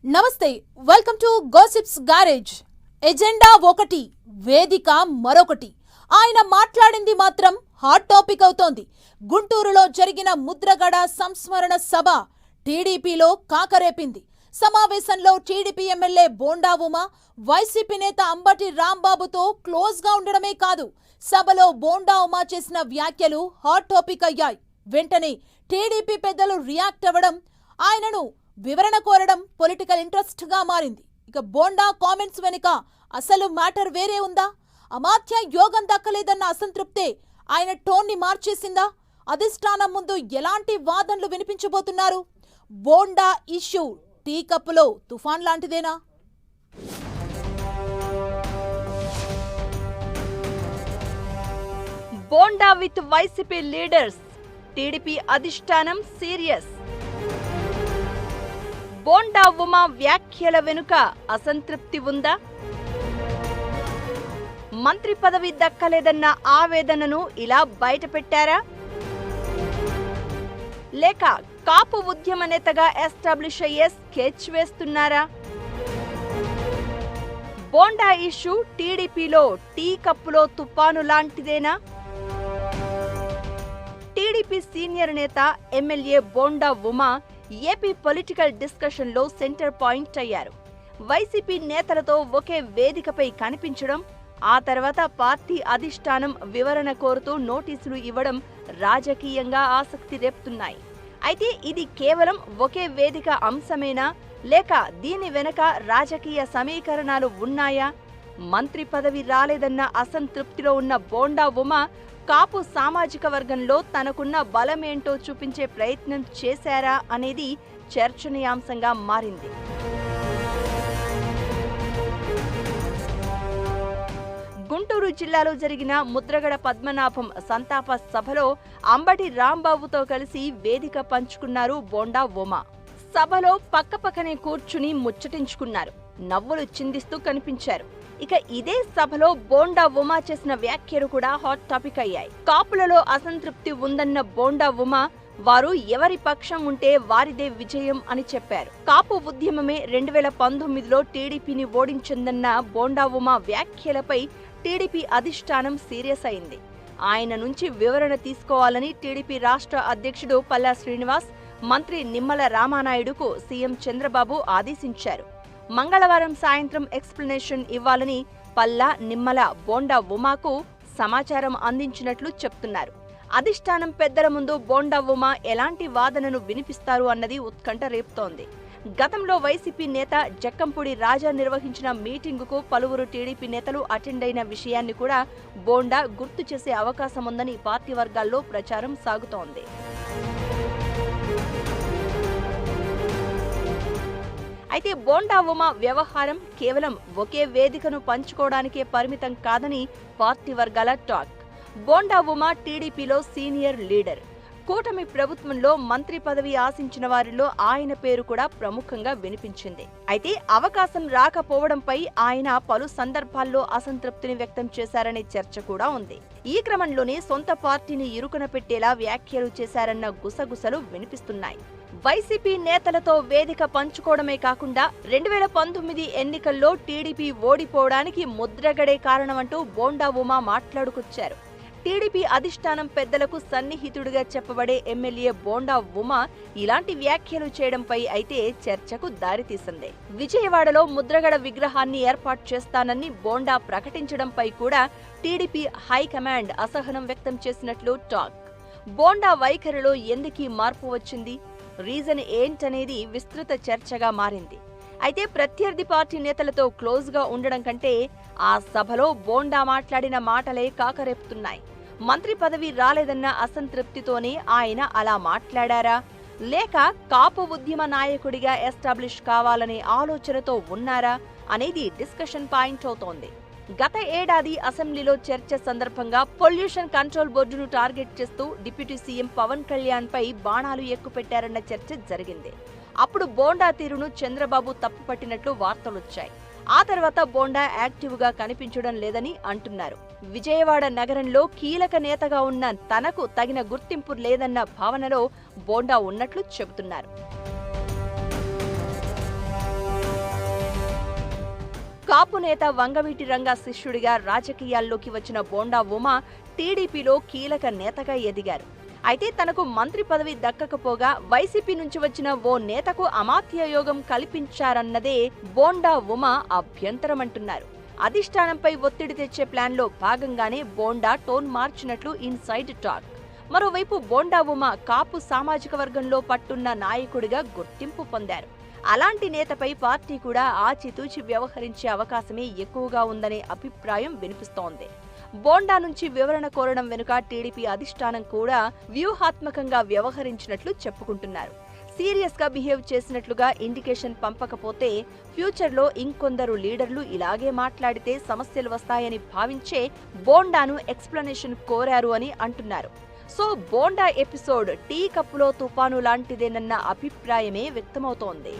నమస్తే welcome to gossips garage. Agenda ఒకటి, వేదిక మరొకటి. ఆయన మాట్లాడింది మాత్రం హాట్ టాపిక్ అవుతోంది. గుంటూరులో జరిగిన ముద్రగడ సంస్మరణ సభ టీడీపీలో కాకరేపింది. సమావేశంలో TDP MLA bonda Uma YCP నేత అంబటి రాంబాబుతో క్లోజ్ గా ఉండడమే కాదు, సభలో బోండా ఉమ చేసిన వ్యాఖ్యలు హాట్ టాపిక్ అయ్యాయి. వెంటనే టీడీపీ పెద్దలు రియాక్ట్ అవ్వడం, ఆయనను వివరణ కోరడం పొలిటికల్ ఇంట్రెస్ట్ గా మారింది. ఇక బోండా కామెంట్స్ వెనుక అసలు మ్యాటర్ వేరే ఉందా? అమాత్య యోగం దక్కలేదన్న అసంతృప్తే ఆయన టోన్ ని మార్చేసిందా? అధిష్టానం ముందు ఎలాంటి వాదనలు వినిపించబోతున్నారు? బోండా ఇష్యూ టీ కప్పులో తుఫాన్ లాంటిదేనా? Bonda with YCP leaders, TDP అధిష్టానం సీరియస్. బోండా ఉమ వ్యాఖ్యల వెనుక అసంతృప్తి ఉందా? మంత్రి పదవి దక్కలేదన్న ఆవేదనను ఇలా బయటపెట్టారా? లేక కాపు ఉద్యమ నేతగా ఎస్టాబ్లిష్ అయ్యే స్కెచ్ వేస్తున్నారా? బోండా ఇష్యూ టీడీపీలో టీ కప్పులో తుపాను లాంటిదేనా? టీడీపీ సీనియర్ నేత MLA bonda Uma AP political discussion లో సెంటర్ పాయింట్ అయ్యారు. వైసీపీ నేతలతో ఒకే వేదికపై కనిపించడం, ఆ తర్వాత పార్టీ అధిష్టానం వివరణ కోరుతూ నోటీసులు ఇవ్వడం రాజకీయంగా ఆసక్తి రేపుతున్నాయి. అయితే ఇది కేవలం ఒకే వేదిక అంశమేనా, లేక దీని వెనక రాజకీయ సమీకరణాలు ఉన్నాయా? మంత్రి పదవి రాలేదన్న అసంతృప్తిలో ఉన్న బోండా ఉమ కాపు సామాజిక వర్గంలో తనకున్న బలమేంటో చూపించే ప్రయత్నం చేశారా అనేది చర్చనీయాంశంగా మారింది. గుంటూరు జిల్లాలో జరిగిన ముద్రగడ పద్మనాభం సంతాప సభలో అంబటి రాంబాబుతో కలిసి వేదిక పంచుకున్నారు బోండా ఉమ. సభలో పక్కపక్కనే కూర్చుని ముచ్చటించుకున్నారు, నవ్వులు చిందిస్తూ కనిపించారు. ఇక ఇదే సభలో బోండా ఉమ చేసిన వ్యాఖ్యలు కూడా హాట్ టాపిక్ అయ్యాయి. కాపులలో అసంతృప్తి ఉందన్న బోండా ఉమ వారు ఎవరి పక్షం ఉంటే వారిదే విజయం అని చెప్పారు. కాపు ఉద్యమమే 2019లో టీడీపీని ఓడించిందన్న బోండా ఉమ వ్యాఖ్యలపై టీడీపీ అధిష్టానం సీరియస్ అయింది. ఆయన నుంచి వివరణ తీసుకోవాలని టీడీపీ రాష్ట్ర అధ్యక్షుడు పల్లా శ్రీనివాస్, మంత్రి నిమ్మల రామానాయుడుకు సీఎం చంద్రబాబు ఆదేశించారు. మంగళవారం సాయంత్రం ఎక్స్ప్లెనేషన్ ఇవ్వాలని పల్లా, నిమ్మల బోండా ఉమకు సమాచారం అందించినట్లు చెప్తున్నారు. అధిష్టానం పెద్దల ముందు బోండా ఉమ ఎలాంటి వాదనను వినిపిస్తారు అన్నది ఉత్కంఠ రేపుతోంది. గతంలో వైసీపీ నేత జక్కంపూడి రాజా నిర్వహించిన మీటింగుకు పలువురు టీడీపీ నేతలు అటెండ్ అయిన విషయాన్ని కూడా బోండా గుర్తు చేసే అవకాశం ఉందని పార్టీ వర్గాల్లో ప్రచారం సాగుతోంది. అయితే బోండా ఉమ వ్యవహారం కేవలం ఒకే వేదికను పంచుకోవడానికే పరిమితం కాదని పార్టీ వర్గాల టాక్. బోండా ఉమ టీడీపీలో సీనియర్ లీడర్. కూటమి ప్రభుత్వంలో మంత్రి పదవి ఆశించిన వారిలో ఆయన పేరు కూడా ప్రముఖంగా వినిపించింది. అయితే అవకాశం రాకపోవడంపై ఆయన పలు సందర్భాల్లో అసంతృప్తిని వ్యక్తం చేశారనే చర్చ కూడా ఉంది. ఈ క్రమంలోనే సొంత పార్టీని ఇరుకున పెట్టేలా వ్యాఖ్యలు చేశారన్న గుసగుసలు వినిపిస్తున్నాయి. వైసీపీ నేతలతో వేదిక పంచుకోవడమే కాకుండా 2019 ఎన్నికల్లో టీడీపీ ఓడిపోవడానికి ముద్రగడే కారణమంటూ బోండా ఉమ మాట్లాడుకొచ్చారు. టీడీపీ అధిష్టానం పెద్దలకు సన్నిహితుడిగా చెప్పబడే ఎమ్మెల్యే బోండా ఉమ ఇలాంటి వ్యాఖ్యలు చేయడంపై అయితే చర్చకు దారితీసింది. విజయవాడలో ముద్రగడ విగ్రహాన్ని ఏర్పాటు చేస్తానని బోండా ప్రకటించడంపై కూడా టీడీపీ హైకమాండ్ అసహనం వ్యక్తం చేసినట్లు టాక్. బోండా వైఖరిలో ఎందుకీ మార్పు వచ్చింది, రీజన్ ఏంటనేది విస్తృత చర్చగా మారింది. అయితే ప్రత్యర్థి పార్టీ నేతలతో క్లోజ్ గా ఉండడం కంటే ఆ సభలో బోండా మాట్లాడిన మాటలే కాకరేపుతున్నాయి. మంత్రి పదవి రాలేదన్న అసంతృప్తితోనే ఆయన అలా మాట్లాడారా, లేక కాపు ఉద్యమ నాయకుడిగా ఎస్టాబ్లిష్ కావాలనే ఆలోచనతో ఉన్నారా అనేది డిస్కషన్ పాయింట్ అవుతోంది. గత ఏడాది అసెంబ్లీలో చర్చ సందర్భంగా పొల్యూషన్ కంట్రోల్ బోర్డును టార్గెట్ చేస్తూ డిప్యూటీ సీఎం పవన్ కళ్యాణ్ పై బాణాలు ఎక్కుపెట్టారన్న చర్చ జరిగింది. అప్పుడు బోండా తీరును చంద్రబాబు తప్పుపట్టినట్లు వార్తలొచ్చాయి. ఆ తర్వాత బోండా యాక్టివ్ గా కనిపించడం లేదని అంటున్నారు. విజయవాడ నగరంలో కీలక నేతగా ఉన్న తనకు తగిన గుర్తింపు లేదన్న భావనలో బోండా ఉన్నట్లు చెబుతున్నారు. కాపు నేత వంగవీటి రంగా శిష్యుడిగా రాజకీయాల్లోకి వచ్చిన బోండా ఉమ టీడీపీలో కీలక నేతగా ఎదిగారు. అయితే తనకు మంత్రి పదవి దక్కకపోగా వైసీపీ నుంచి వచ్చిన ఓ నేతకు అమాత్య యోగం కల్పించారన్నదే బోండా ఉమ అభ్యంతరమంటున్నారు. అధిష్టానంపై ఒత్తిడి తెచ్చే ప్లాన్లో భాగంగానే బోండా టోన్ మార్చినట్లు ఇన్సైడ్ టాక్. మరోవైపు బోండా ఉమ కాపు సామాజిక వర్గంలో పట్టున్న నాయకుడిగా గుర్తింపు పొందారు. అలాంటి నేతపై పార్టీ కూడా ఆచితూచి వ్యవహరించే అవకాశమే ఎక్కువగా ఉందనే అభిప్రాయం వినిపిస్తోంది. బోండా నుంచి వివరణ కోరడం వెనుక టీడీపీ అధిష్టానం కూడా వ్యూహాత్మకంగా వ్యవహరించినట్లు చెప్పుకుంటున్నారు. సీరియస్ గా బిహేవ్ చేసినట్లుగా ఇండికేషన్ పంపకపోతే ఫ్యూచర్లో ఇంకొందరు లీడర్లు ఇలాగే మాట్లాడితే సమస్యలు వస్తాయని భావించే బోండాను ఎక్స్ప్లనేషన్ కోరారు అని అంటున్నారు. సో బోండా ఎపిసోడ్ టీ కప్పులో తుఫాను లాంటిదేనన్న అభిప్రాయమే వ్యక్తమవుతోంది.